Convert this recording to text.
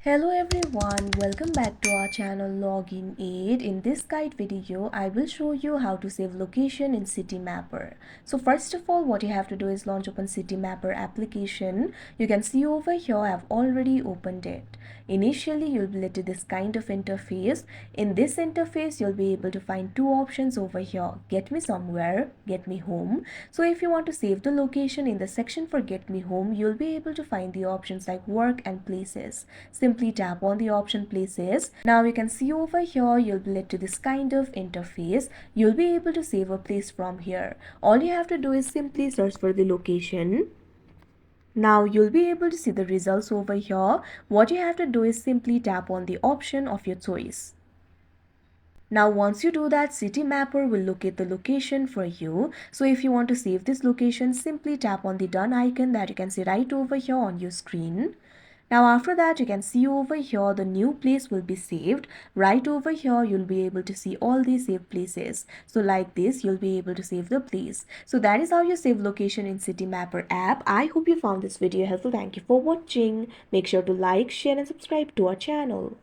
Hello everyone, welcome back to our channel Login Aid. In this guide video, I will show you how to save location in Citymapper. So first of all, what you have to do is launch open Citymapper application. You can see over here, I've already opened it. Initially, you'll be led to this kind of interface. In this interface, you'll be able to find two options over here. Get me somewhere, get me home. So if you want to save the location in the section for get me home, you'll be able to find the options like work and places. Simply tap on the option places. Now you can see over here, you'll be led to this kind of interface. You'll be able to save a place from here. All you have to do is simply search for the location. Now you'll be able to see the results over here. What you have to do is simply tap on the option of your choice. Now once you do that, Citymapper will locate the location for you. So if you want to save this location, simply tap on the done icon that you can see right over here on your screen. Now after that, you can see over here the new place will be saved. Right over here, you'll be able to see all these saved places. So like this, you'll be able to save the place. So that is how you save location in Citymapper app. I hope you found this video helpful. Thank you for watching. Make sure to like, share and subscribe to our channel.